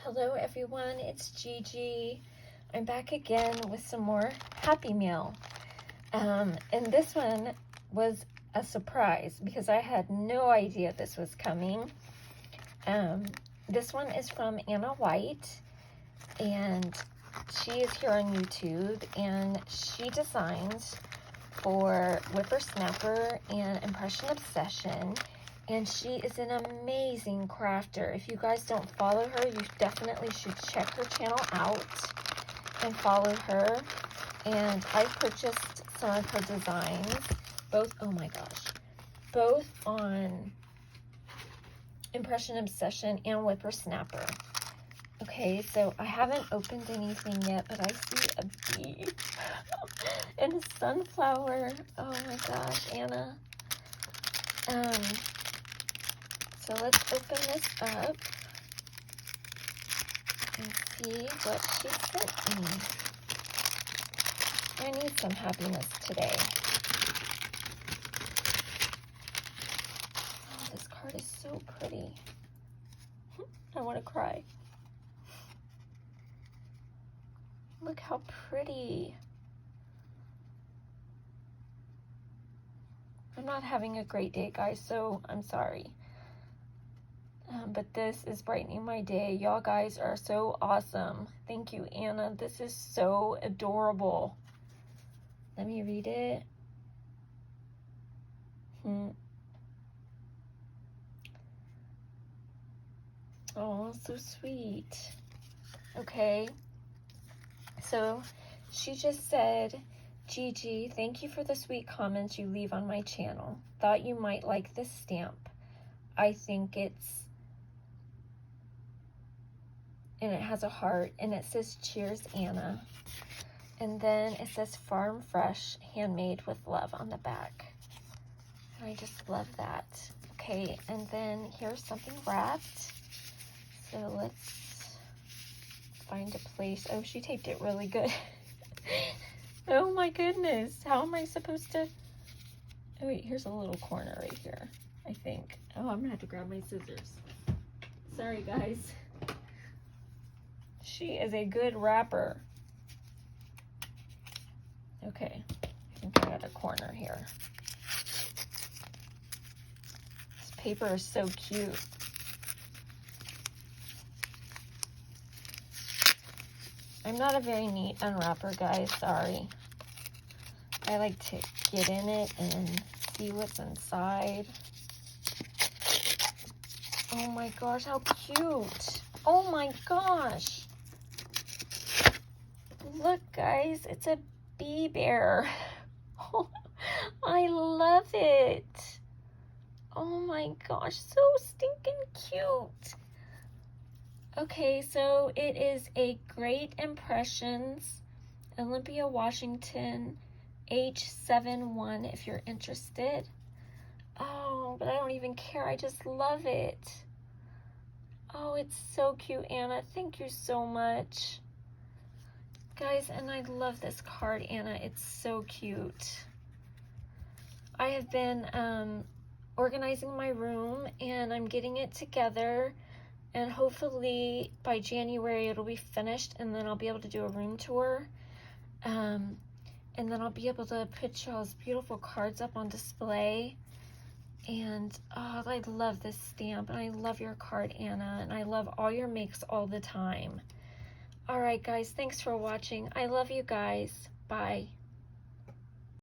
Hello everyone, it's Gigi. I'm back again with some more Happy Meal. And this one was a surprise because I had no idea this was coming. This one is from Anna Wight, and she is here on YouTube, and she designs for Whippersnapper and Impression Obsession. And she is an amazing crafter. If you guys don't follow her, you definitely should check her channel out and follow her. And I purchased some of her designs, both on Impression Obsession and Whippersnapper. Okay, so I haven't opened anything yet, but I see a bee and a sunflower. Oh my gosh, Anna. So let's open this up and see what she sent me. I need some happiness today. Oh, this card is so pretty. I want to cry. Look how pretty. I'm not having a great day, guys, so I'm sorry. But this is brightening my day. Y'all guys are so awesome. Thank you, Anna. This is so adorable. Let me read it. Oh, so sweet. Okay. So she just said, Gigi, thank you for the sweet comments you leave on my channel. Thought you might like this stamp. I think it's, and it has a heart, and it says, cheers, Anna. And then it says, farm fresh, handmade with love on the back. And I just love that. Okay, and then here's something wrapped. So let's find a place. Oh, she taped it really good. Oh my goodness, how am I supposed to? Oh wait, here's a little corner right here, I think. Oh, I'm gonna have to grab my scissors. Sorry guys. She is a good wrapper. Okay, I think I got a corner here. This paper is so cute. I'm not a very neat unwrapper, guys, sorry. I like to get in it and see what's inside. Oh my gosh, how cute. Oh my gosh. Look, guys, it's a bee bear. Oh, I love it. Oh my gosh, so stinking cute. Okay, so it is a Great Impressions, Olympia, Washington, H71 if you're interested. Oh, but I don't even care. I just love it. Oh, it's so cute, Anna. Thank you so much. Guys, and I love this card, Anna. It's so cute. I have been organizing my room, and I'm getting it together. And hopefully by January it'll be finished, and then I'll be able to do a room tour. And then I'll be able to put y'all's beautiful cards up on display. And oh, I love this stamp, and I love your card, Anna, and I love all your makes all the time. All right, guys, thanks for watching. I love you guys. Bye.